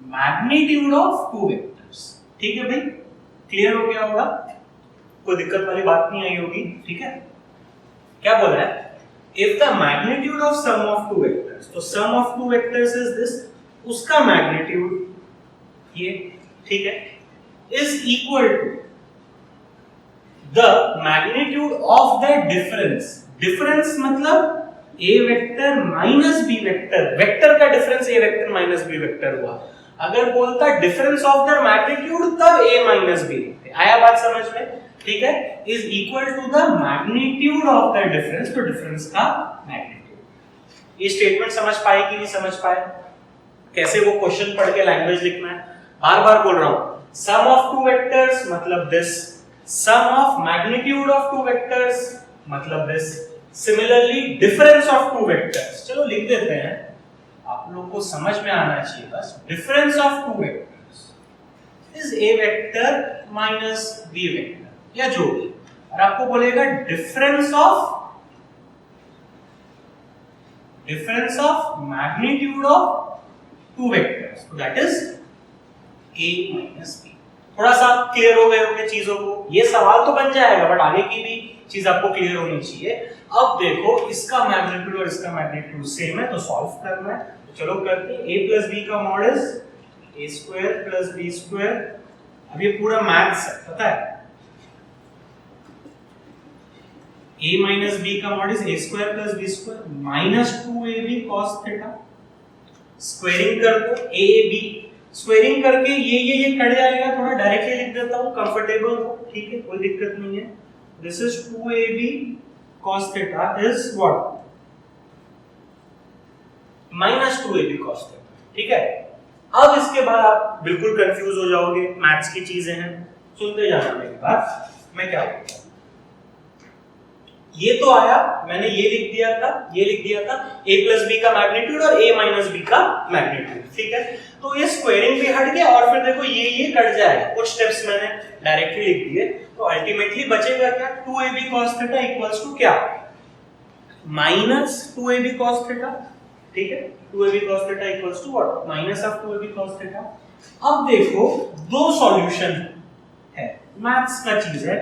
magnitude of two vectors, ठीक है भाई, क्लियर हो गया होगा, कोई दिक्कत वाली बात नहीं आई होगी, ठीक है। क्या बोल रहा है? If the magnitude of sum of two vectors, तो sum of two vectors is this, उसका मैग्नीट्यूड ये, ठीक है, is equal to the magnitude of the difference. Difference मतलब a vector minus b vector, vector का difference a vector minus b vector हुआ। अगर बोलता डिफरेंस ऑफ द मैग्नीट्यूड तब a माइनस b लिखते। आया बात समझ में? ठीक है, is equal to the magnitude of the difference, तो डिफरेंस का मैग्नीट्यूड। ये स्टेटमेंट समझ पाए कि नहीं समझ पाए? कैसे वो क्वेश्चन पढ़ के लैंग्वेज लिखना है? बार बार बोल रहा हूं, सम ऑफ टू वेक्टर्स मतलब this, sum of magnitude of two vectors मतलब this, similarly difference of two vectors. चलो लिख देते हैं, आप लोगों को समझ में आना चाहिए बस। Difference of two vectors is a vector minus b vector, या जो भी, और आपको बोलेगा difference of magnitude of two vectors, तो that is a minus b। थोड़ा सा क्लियर हो गए होंगे चीजों को? ये सवाल तो बन जाएगा, बट आगे की भी चीज आपको क्लियर होनी चाहिए। अब देखो इसका मैग्नीट्यूड और इसका मैग्नीट्यूड सेम है, तो सॉल्व करना है। तो चलो करते हैं। a प्लस b का mod is a square plus b square. अब ये पूरा मैथ्स है, पता है। a माइनस b का mod is a square plus b square minus 2ab cos theta. Squaring कर दो, ab स्क्वायरिंग करके ये कट जाएगा, थोड़ा डायरेक्टली लिख देता हूं, कंफर्टेबल हो, ठीक है, कोई दिक्कत नहीं है। This is 2ab cos theta is what? minus 2ab cos theta, ठीक है। अब इसके बाद आप बिल्कुल कंफ्यूज हो जाओगे, मैथ्स की चीजें हैं, सुनते जाना मेरी बात। मैं क्या बोलता हूं, ये तो आया, मैंने ये लिख दिया था, ये लिख दिया था a प्लस b का मैग्नीट्यूड और a माइनस b का मैग्नीट्यूड, ठीक है। तो ये स्क्वायरिंग भी हट गया, और फिर देखो ये कट जाएगा, कुछ स्टेप्स मैंने डायरेक्टली लिख दिए। तो अल्टीमेटली बचेगा क्या? 2ab cos theta equals to क्या? माइनस 2ab cos थीटा, ठीक है। 2ab cos theta equals to what? Minus of 2ab cos theta. अब देखो दो सॉल्यूशन है, मैथ्स का चीज है।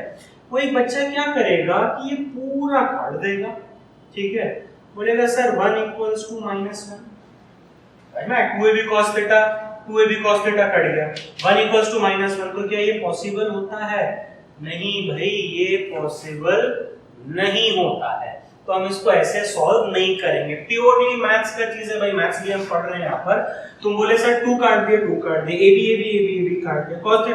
वो एक बच्चा क्या करेगा कि ये पूरा काट देगा, ठीक है, बोलेगा सर 1 इक्वल्स टू माइनस 1, है ना। 2ab cos theta, 2ab cos theta cut गया, 1 इक्वल्स टू माइनस 1। तो क्या ये पॉसिबल होता है? नहीं भाई, ये पॉसिबल नहीं होता है। तो हम इसको ऐसे सॉल्व नहीं करेंगे, प्योरली मैथ्स का चीज है भाई, मैथ्स भी हम पढ़ रहे हैं यहाँ पर। तुम बोले सर 2 काट दिए, 2 काट दिए, ab काट दिया, cos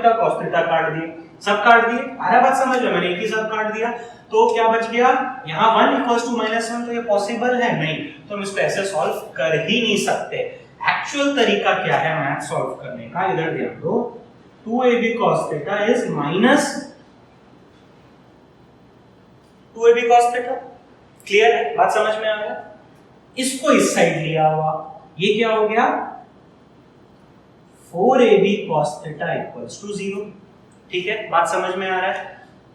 थीटा काट दिए, सब काट दिए। आ रहा बात समझ में? मैंने एक ही साथ काट दिया, तो क्या बच गया? यहाँ 1 इक्वल्स टू माइनस 1, तो ये पॉसिबल है नहीं, तो हम इसको ऐसे सॉल्व कर ही नहीं सकते। एक्चुअल तरीका क्या है मैथ सॉल्व करने का? इधर ध्यान दो, 2ab cos theta is minus 2ab cos theta. Clear है? बात समझ में आ गया? इसको इस साइड लिया हुआ, ये क्या हो गया? 4ab cos theta equals to 0, ठीक है, बात समझ में आ रहा है?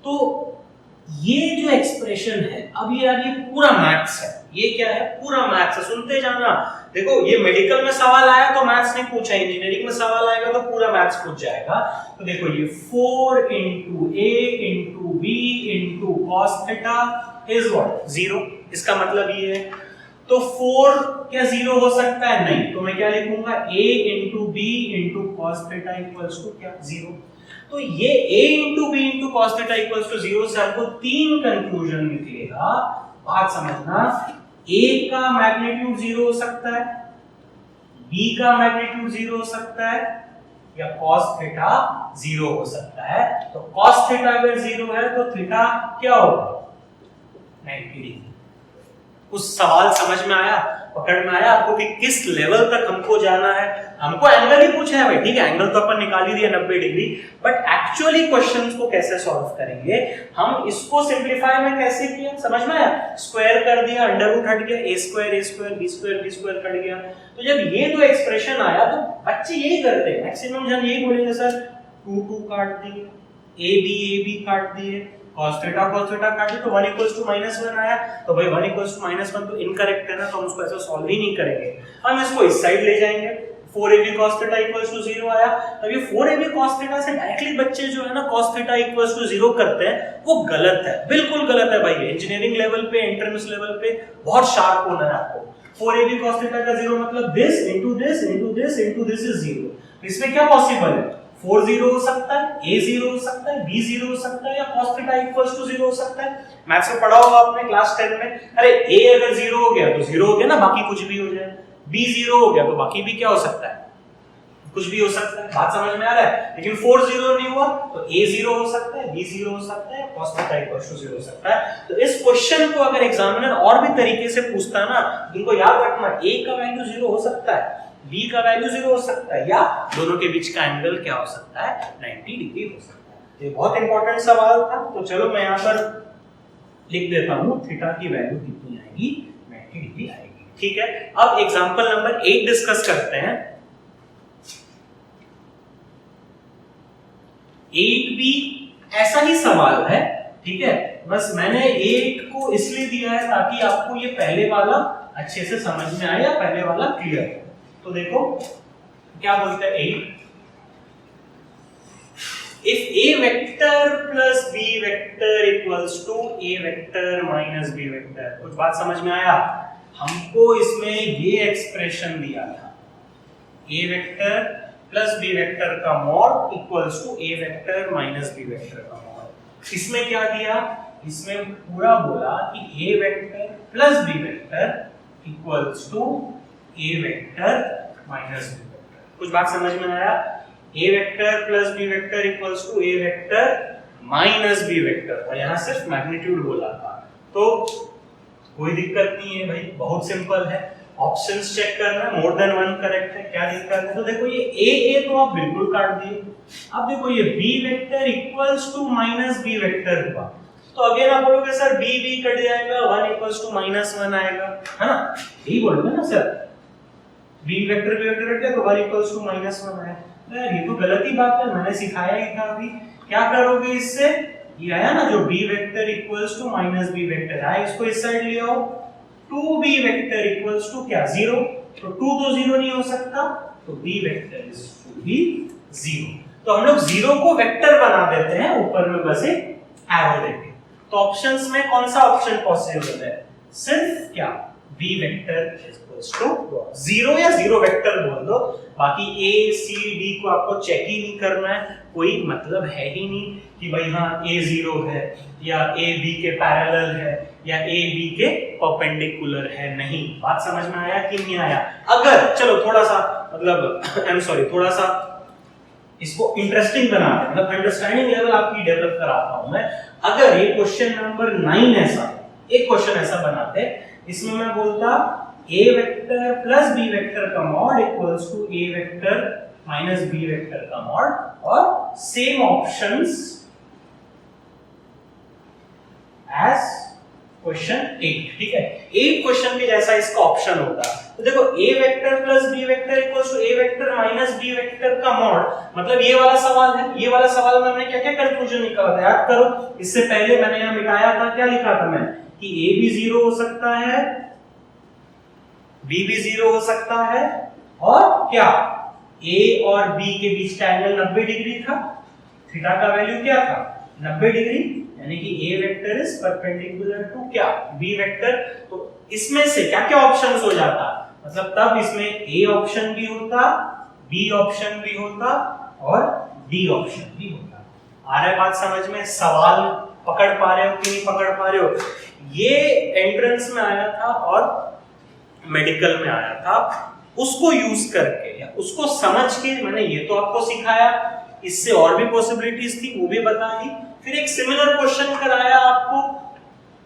तो ये जो एक्सप्रेशन है, अब ये यार ये पूरा मैथ्स है, ये क्या है? पूरा मैथ्स है, सुनते जाना। देखो ये मेडिकल में सवाल आया तो मैथ्स नहीं पूछा, इंजीनियरिंग में सवाल आएगा तो पूरा मैथ्स पूछ जाएगा। तो देखो ये 4 into a into b into cos theta is what? 0। इसका मतलब ये है, तो 4 क्या 0 हो सकता है? नहीं, तो मैं क्या लिखूंगा? a into b into cos theta equals to क्या? 0। तो ये a into b into cos theta equals to 0 से आपको 3 कंक्लूजन निकलेगा। बात समझना, a का मैग्नीट्यूड 0 हो सकता है, b का मैग्नीट्यूड 0 हो सकता है या cos थीटा 0 हो सकता है। तो cos थीटा अगर 0 है तो थीटा क्या होगा 90 डिग्री। उस सवाल समझ में आया, पकड़ में आया आपको कि किस लेवल तक हमको जाना है। हमको एंगल ही पूछा है भाई, ठीक है, एंगल तो अपन निकाल ही दिया 90 डिग्री, बट एक्चुअली क्वेश्चंस को कैसे सॉल्व करेंगे, हम इसको सिंपलीफाई में कैसे किया समझ में आया। स्क्वायर कर दिया, अंडर रूट हट गया, a square b square cut गया। तो जब ये दो एक्सप्रेशन आया तो बच्चे यही करते हैं, मैक्सिमम जन यही बोलेंगे सर 2 काट दिए, a b काट दिए, cos थीटा काट दी तो 1 = -1 आया। तो भाई 1 = -1 तो इनकरेक्ट है ना, तो हम उसको ऐसे सॉल्व ही नहीं करेंगे, हम इसको इस साइड ले जाएंगे। 4ab cos थीटा = 0 आया। तब ये 4ab cos थीटा से डायरेक्टली बच्चे जो है ना cos थीटा = 0 करते हैं, वो गलत है, बिल्कुल गलत है भाई। इंजीनियरिंग लेवल पे, एंट्रेंस लेवल पे बहुत शार्प होना है आपको। 4ab cos थीटा का 0 मतलब this into this into this into this is 0। इसमें क्या पॉसिबल है, 4 0 हो सकता है, a 0 हो सकता है, b 0 हो सकता है, या cos थीटा = 0 हो सकता है। मैथ्स में पढ़ा होगा आपने क्लास 10 में, अरे a अगर 0 हो गया तो 0 हो गया ना, बाकी कुछ भी हो जाए। b 0 हो गया तो बाकी भी क्या हो सकता है, कुछ भी हो सकता है। बात समझ में आ रहा है। लेकिन 4 0 नहीं हुआ तो a 0 हो सकता है, b 0 हो सकता है, cos थीटा = 0 हो सकता है। तो इस क्वेश्चन को अगर एग्जामिनर और भी तरीके से पूछता है ना, इनको याद रखना, a का वैल्यू 0 हो सकता है, b का वैल्यू 0 हो सकता है, या दोनों के बीच का एंगल क्या हो सकता है 90 डिग्री हो सकता है। ये बहुत इंपॉर्टेंट सवाल था। तो चलो मैं यहां पर लिख देता हूं, थीटा की वैल्यू कितनी आएगी, 90 डिग्री आएगी। ठीक है, अब एग्जांपल नंबर 8 डिस्कस करते हैं। 8 भी ऐसा ही सवाल है, ठीक है, बस मैंने 8 को इसलिए दिया है ताकि आपको ये पहले वाला अच्छे से समझ में आए या पहले वाला क्लियर हो। तो देखो क्या बोलते हैं 8, if a vector plus b vector equals to a vector minus b vector। कुछ बात समझ में आया। हमको इसमें ये एक्सप्रेशन दिया था, a vector plus b vector का mod equals to a vector minus b vector का मॉड। इसमें क्या दिया, इसमें पूरा बोला कि a vector plus b vector equals to a vector minus b vector। कुछ बात समझ में आया। a vector plus b vector equals to a vector minus b vector, और यहाँ सिर्फ मैग्नीट्यूड बोला था, तो कोई दिक्कत नहीं है भाई, बहुत सिंपल है। ऑप्शंस चेक करना, मोर देन वन करेक्ट है, क्या दिक्कत है। तो देखो ये a तो आप बिल्कुल काट दिए। अब देखो ये b vector equals to minus b vector हुआ, तो अगेन आप बोलोगे सर b कट जाएगा, 1 इक्वल्स टू -1 आएगा, है ना, यही बोलोगे ना सर, b वेक्टर कट गया तो 1 इक्वल्स टू -1 आया। यार ये तो गलत ही बात है, मैंने सिखाया ही था अभी। क्या करोगे इससे, ये आया ना जो b vector equals to -b vector आया, इसको इस साइड ले आओ, 2b वेक्टर इक्वल्स टू क्या 0, तो 2 तो 0 नहीं हो सकता, तो b vector is to be 0। तो हम लोग 0 को वेक्टर बना देते हैं, ऊपर में बस एक एरो देके। तो ऑप्शंस में कौन सा ऑप्शन पॉसिबल है, सिर्फ क्या b वेक्टर इक्वल्स टू 0 या 0 वेक्टर बोल दो, बाकी a c d को आपको चेक ही नहीं करना है, कोई मतलब है ही नहीं कि भाई हाँ a 0 है या a b के पैरेलल है या a b के परपेंडिकुलर है, नहीं। बात समझ में आया कि नहीं आया। अगर चलो थोड़ा सा मतलब आई एम सॉरी, थोड़ा सा इसको इंटरेस्टिंग बनाते, मतलब अंडरस्टैंडिंग लेवल आपकी डेवलप कराता हूं मैं। अगर ये क्वेश्चन नंबर 9 ऐसा, एक क्वेश्चन ऐसा बनाते, इसमें मैं बोलता a vector plus b vector का mod equals to a vector minus b vector का मॉड, और सेम ऑप्शंस एज क्वेश्चन 8, ठीक है। 8 क्वेश्चन के जैसा इसका ऑप्शन होता। तो देखो a vector plus b vector equals to a vector minus b vector का मॉड, मतलब ये वाला सवाल है। ये वाला सवाल में हमने क्या-क्या कंक्लूजन निकाला था, याद करो। इससे पहले मैंने यहां मिटाया था, क्या लिखा था मैं, कि a भी 0 हो सकता है, b भी 0 हो सकता है, और क्या a और b के बीच का एंगल 90 डिग्री था, थीटा का वैल्यू क्या था 90 डिग्री, यानी कि a vector is perpendicular to क्या b वेक्टर। तो इसमें से क्या-क्या ऑप्शंस हो जाता, मतलब तब इसमें a ऑप्शन भी होता, b ऑप्शन भी होता, और d ऑप्शन भी होता। आ रहा है बात समझ में, सवाल पकड़ पा रहे हो कि नहीं पकड़ पा रहे हो। ये एंट्रेंस में आया था और मेडिकल में आया था, उसको यूज करके या उसको समझ के मैंने ये तो आपको सिखाया, इससे और भी पॉसिबिलिटीज थी वो भी बता दी, फिर एक सिमिलर क्वेश्चन कराया आपको,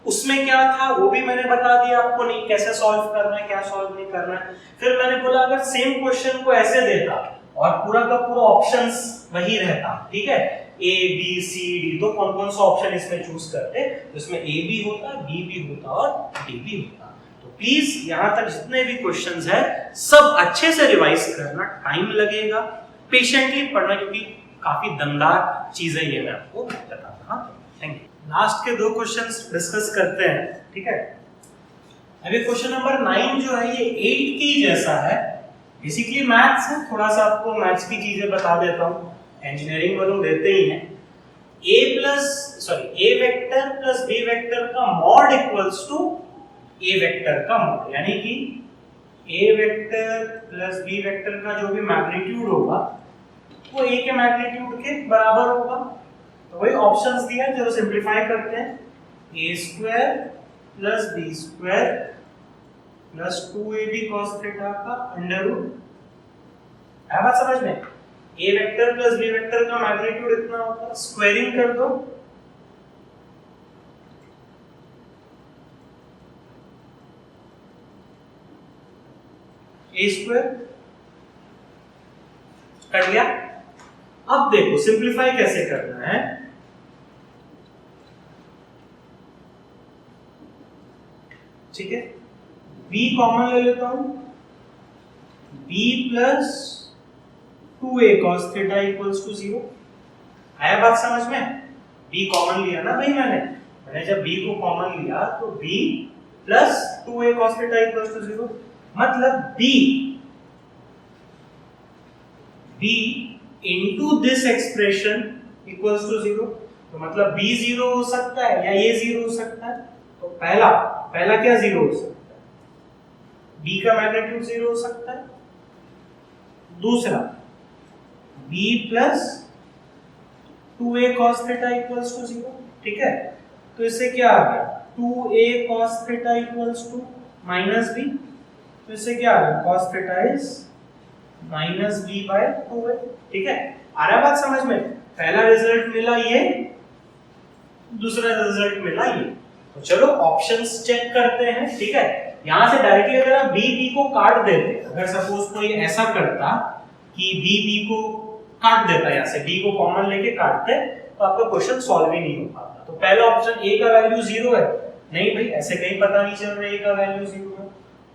उसमें क्या था वो भी मैंने बता दिया आपको, नहीं कैसे सॉल्व करना है, क्या सॉल्व नहीं करना है। फिर मैंने बोला अगर सेम क्वेश्चन को ऐसे देता और पूरा का पूरा ऑप्शंस वही रहता, ठीक है, ए बी सी डी, तो कौन कौन सा ऑप्शन इसमें चूज करते, तो इसमें ए भी होता, बी भी होता और डी भी होता। तो प्लीज यहाँ तक जितने भी क्वेश्चंस है सब अच्छे से रिवाइज करना, टाइम लगेगा, पेशेंटली पढ़ना, क्योंकि काफी दमदार चीजें ये मैं आपको बताता हूँ। Thank you. लास्ट के 2 क्वेश्चंस डिस्कस करते हैं, ठीक है। अभी क्वेश्चन नंबर 9 जो है ये 8 की जैसा है, बेसिकली मैथ्स है, थोड़ा सा आपको मैथ्स की चीजें बता देता हूँ, एंजीनियरिंग वालों देते ही हैं। A vector plus B vector का mod equals to A vector का मॉड, यानी कि A vector plus B vector का जो भी मैग्नीट्यूड होगा वो ए के मैग्नीट्यूड के बराबर होगा। तो वही ऑप्शंस दिया है, जो सिंपलीफाई करते हैं, A square plus B square plus 2ab cos theta का अंडर रूट। है बात समझ में? A vector plus B vector का मैग्नीट्यूड इतना होता है, स्क्वायरिंग कर दो, ए स्क्वायर कर लिया। अब देखो सिंपलीफाई कैसे करना है, ठीक है, b कॉमन ले लेता हूं, b plus 2a cos theta equals to 0। आया बात समझ में? b कॉमन लिया ना भाई, मैंने जब b को कॉमन लिया तो b plus 2a cos theta equals to 0, मतलब b into this expression equals to 0। तो मतलब b 0 हो सकता है या ये 0 हो सकता है। तो पहला क्या 0 हो सकता है, b का मैग्नीट्यूड 0 हो सकता है। दूसरा b plus 2a cos theta equals to 0, ठीक है। तो इससे क्या आ गया, 2a cos theta equals to minus b, तो इससे क्या आ गया, cos theta is minus b by 2a, ठीक है। आ रहा बात समझ में? पहला रिजल्ट मिला ये, दूसरा रिजल्ट मिला ये। तो चलो ऑप्शंस चेक करते हैं, ठीक है। यहां से डायरेक्टली अगर आप b को काट देते, अगर सपोज कोई ऐसा करता कि b को काट देता, यहां से b को कॉमन लेके काटते, तो आपका क्वेश्चन सॉल्व ही नहीं हो पाता। तो पहला ऑप्शन a का वैल्यू 0 है, नहीं भाई ऐसे कहीं पता नहीं चल रहा a का वैल्यू 0 है,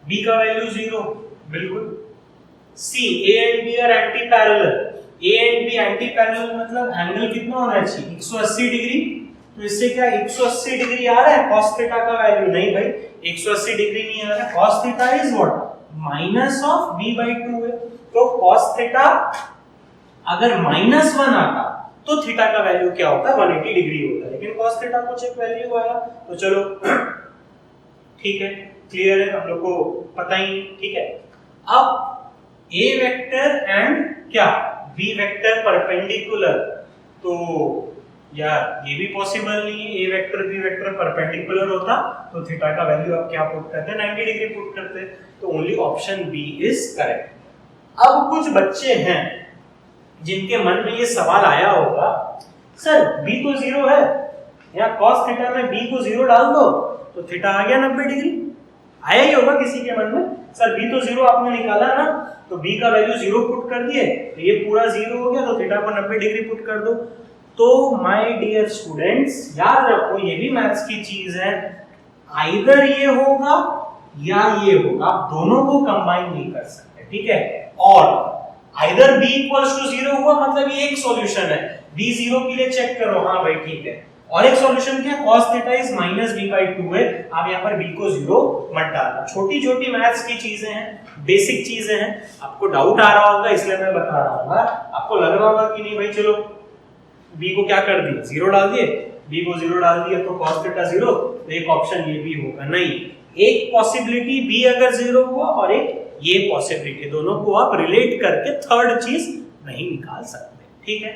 b का वैल्यू 0 बिल्कुल। C, A and B are anti-parallel, A and B anti-parallel मतलब एंगल कितना होना चाहिए, 180 डिग्री। तो इससे क्या 180 डिग्री आ रहा है cos थीटा का वैल्यू, नहीं भाई 180 डिग्री नहीं आ रहा है, cos theta is what, minus of b by 2 है। तो cos थीटा अगर -1 आता तो थीटा का वैल्यू क्या होता है, 180 डिग्री होता है, लेकिन cos थीटा कुछ एक वैल्यू आया। तो चलो ठीक है, क्लियर है, हम लोग को पता ही, ठीक है। अब a वेक्टर एंड क्या b वेक्टर परपेंडिकुलर, तो यार ये भी पॉसिबल नहीं है, a vector b vector perpendicular होता तो थीटा का वैल्यू आप क्या पुट करते, 90 डिग्री पुट करते, तो only option b is correct. अब कुछ बच्चे हैं जिनके मन में ये सवाल आया होगा, सर b तो 0 है, या cos थीटा में b को 0 डाल दो तो थीटा आ गया 90 डिग्री। आया ही होगा किसी के मन में, सर b तो 0 आपने निकाला ना, तो b का वैल्यू 0 पुट कर दिए तो ये पूरा 0 हो गया, तो थीटा को 90 डिग्री पुट कर दो। तो माय डियर स्टूडेंट्स याद रखो, ये भी मैथ्स की चीज है, आइदर ये होगा या ये होगा, आप दोनों को कंबाइन नहीं कर सकते, ठीक है। और आइदर b इक्वल्स टू 0 हुआ मतलब ये एक सॉल्यूशन है, b 0 के लिए चेक करो, हाँ भाई ठीक है। और एक सॉल्यूशन क्या, cos theta is minus b by 2 है, आप यहाँ पर b को 0 मत डालना। छोटी छोटी मैथ्स की चीजें हैं, बेसिक चीजें हैं, आपको डाउट आ रहा होगा इसलिए मैं बता रहा हूँ, आपको लग रहा होगा कि नहीं भाई चलो b को क्या कर दिया, 0 डाल दिए, b को 0 डाल दिया तो cos थीटा 0, तो एक ऑप्शन ये भी होगा, नहीं एक पॉसिबिलिटी b अगर 0 हुआ और एक ये पॉसिबिलिटी, दोनों को आप रिलेट करके थर्ड चीज नहीं निकाल सकते, ठीक है।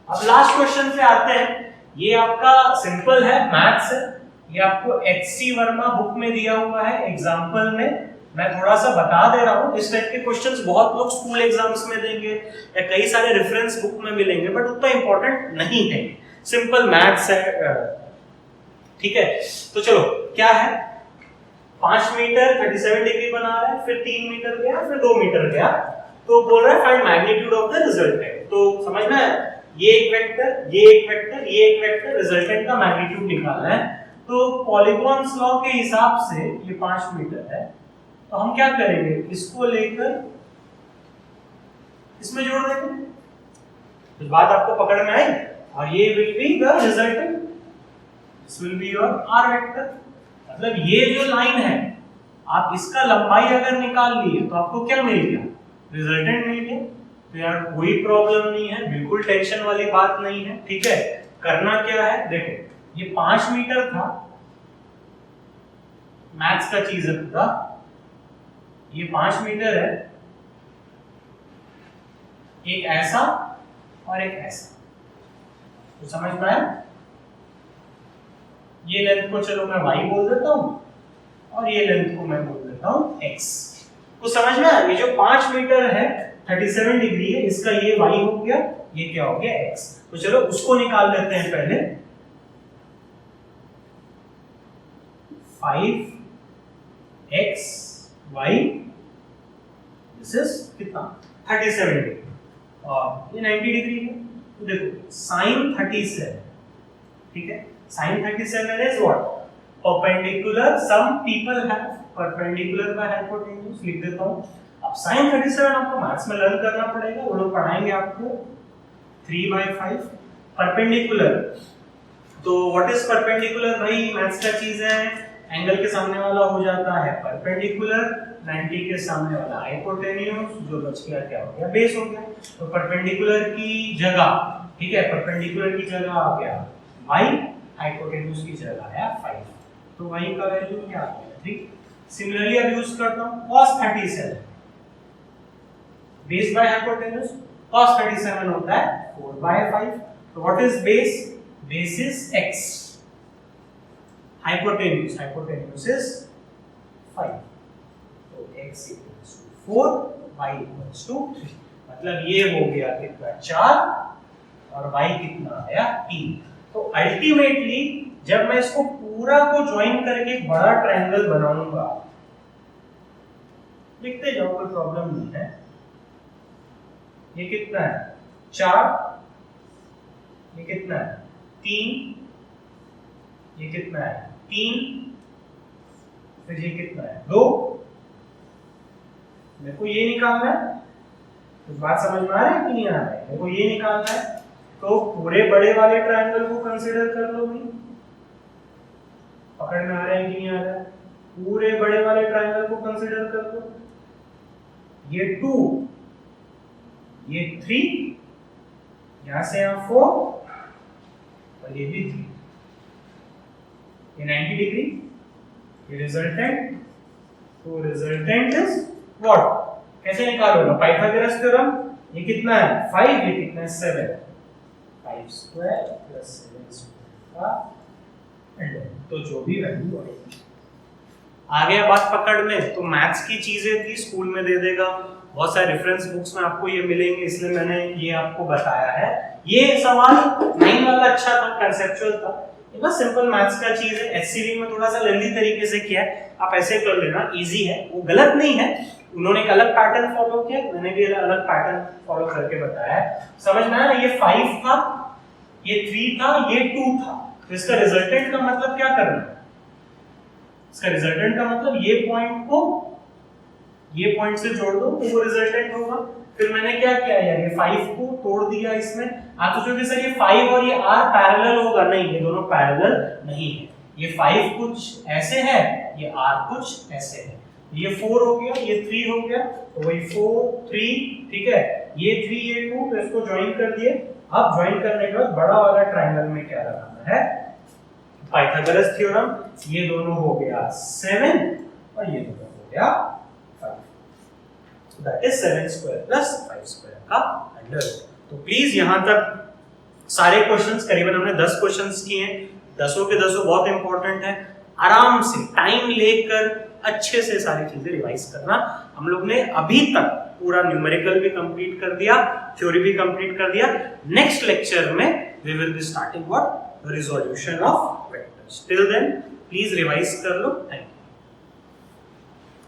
अब लास्ट क्वेश्चन पे आते हैं, ये आपका सिंपल है, मैथ्स है, ये आपको HC वर्मा बुक में दिया हुआ है एग्जांपल में, मैं थोड़ा सा बता दे रहा हूँ, इस टाइप के क्वेश्चंस बहुत लोग स्कूल एग्जाम्स में देंगे या कई सारे रेफरेंस बुक में मिलेंगे, बट उतना इंपॉर्टेंट नहीं है, सिंपल मैथ्स है। ठीक है, तो चलो क्या है, 5 मीटर 37 डिग्री बना रहा है, फिर 3 मीटर गया, फिर 2 मीटर गया, तो बोल रहा है find magnitude of the resultant. तो समझना है, ये एक वेक्टर, ये एक वेक्टर, ये एक वेक्टर, रिजल्टेंट का मैग्नीट्यूड निकालना है। तो पॉलीगॉन्स लॉ के हिसाब से ये 5 मीटर है, तो हम क्या करेंगे, इसको लेकर इसमें जोड़ देंगे, तो बात आपको पकड़ में आई, और ये will be the resultant, this will be your R vector. मतलब ये जो लाइन है, आप इसका लंबाई अगर निकाल लिए तो आपको क्या मिल गया, रिजल्टेंट मिल गया। तो यार कोई प्रॉब्लम नहीं है, बिल्कुल टेंशन वाली बात नहीं है। ठीक है, करना क्या है, देखो ये 5 मीटर था, मैथ्स का चीज है पूरा, ये 5 मीटर है, एक ऐसा और एक ऐसा, तो समझ में आया। ये लेंथ को चलो मैं y बोल देता हूं, और ये लेंथ को मैं बोल देता हूं x। तो समझ में आया, ये जो 5 मीटर है 37 डिग्री है, इसका ये y हो गया, ये क्या हो गया x। तो चलो उसको निकाल लेते हैं पहले। 5x y, दिस इज कितना 37 डिग्री, और ये 90 डिग्री है। तो देखो sin 37, ठीक है, sin 37 is what, perpendicular, some people have perpendicular by hypotenuse, लिख देता हूँ। अब sin 37 आपको मैथ्स में लर्न करना पड़ेगा, वो लोग पढ़ाएंगे आपको, 3/5 परपेंडिकुलर। तो व्हाट इज परपेंडिकुलर भाई, मैथ्स का चीज है, एंगल के सामने वाला हो जाता है परपेंडिकुलर, 90 के सामने वाला हाइपोटेन्यूज, जो बच गया क्या हो गया, बेस हो गया। तो परपेंडिकुलर की जगह, ठीक है, परपेंडिकुलर की जगह आ गया y, हाइपोटेन्यूज की जगह आया 5, तो y का वैल्यू क्या आ गया 3। सिमिलरली अब यूज करता हूं cos 37, base by hypotenuse, cos 37 होता है 4/5। तो what is base, base is x, hypotenuse is 5, तो x equals to 4, y equals to 3। मतलब ये हो गया कितना 4, और y कितना आया 3। तो अल्टीमेटली जब मैं इसको पूरा को ज्वाइन करके एक बड़ा ट्रायंगल बनाऊंगा, लिखते जाओ कोई प्रॉब्लम नहीं है। ये कितना है 4, ये कितना है 3, ये कितना है 3, फिर ये कितना है 2, मेरे को ये निकालना है। कुछ बात समझ में आ रहा है कि नहीं आ रहा है, मेरे को ये निकालना है। तो पूरे बड़े वाले ट्रायंगल को कंसीडर कर लो भाई, पकड़ में आ रहा है कि नहीं आ रहा है, पूरे बड़े वाले ट्रायंगल को कंसीडर कर लो। ये 2, ये 3, यहां से यहां 4, और ये भी 3, ये 90 डिग्री, ये रिजल्टेंट। तो रिजल्टेंट इज व्हाट, कैसे निकालोगे, पाइथागोरस थ्योरम। ये कितना है 5, ये कितना है 7, 5 स्क्वायर प्लस 7 स्क्वायर का अंडर, तो जो भी वैल्यू आएगी। आ गया बात पकड़ में। तो मैथ्स की चीजें थी, स्कूल में दे देगा, बहुत सारे रेफरेंस बुक्स में आपको ये मिलेंगे, इसलिए मैंने ये आपको बताया है। ये सवाल 9 वाला अच्छा था, कंसेप्चुअल था, ये बस सिंपल मैथ्स का चीज है। एचसीवी में थोड़ा सा लेंथी तरीके से किया है, आप ऐसे कर लेना, इजी है, वो गलत नहीं है। उन्होंने एक अलग पैटर्न फॉलो किया, मैंने भी अलग पैटर्न फॉलो करके बताया है। समझ में आया ना, ये 5 था, ये 3 था, ये 2 था। तो इसका रिजल्टेंट का मतलब क्या करना है, इसका रिजल्टेंट का मतलब ये पॉइंट को ये पॉइंट से जोड़ दो तो वो रिजल्टेंट होगा। फिर मैंने क्या किया यार, ये 5 को तोड़ दिया इसमें। आप सोचोगे सर ये 5 और ये r पैरेलल होगा, नहीं, ये दोनों पैरेलल नहीं है। ये 5 कुछ ऐसे है, ये r कुछ ऐसे है। ये 4 हो गया, ये 3 हो गया, तो वही 4 3, ठीक है, ये 3 ये 2, तो इसको ज्वाइन कर दिए। अब ज्वाइन करने के बाद बड़ा वाला ट्रायंगल में क्या लगाना है, पाइथागोरस थ्योरम। ये दोनों हो गया 7 और ये दोनों हो गया 5, that is 7 square plus 5 square का अंडर। तो प्लीज यहां तक सारे क्वेश्चंस, करीबन हमने 10 क्वेश्चंस किए हैं, 10 के 10 बहुत इंपॉर्टेंट है। आराम से टाइम लेकर अच्छे से सारी चीजें रिवाइज करना। हम लोग ने अभी तक पूरा न्यूमेरिकल भी कंप्लीट कर दिया, थ्योरी भी कंप्लीट कर दिया। नेक्स्ट लेक्चर में we will be starting what resolution of vectors. Till then please revise कर लो। Thank you.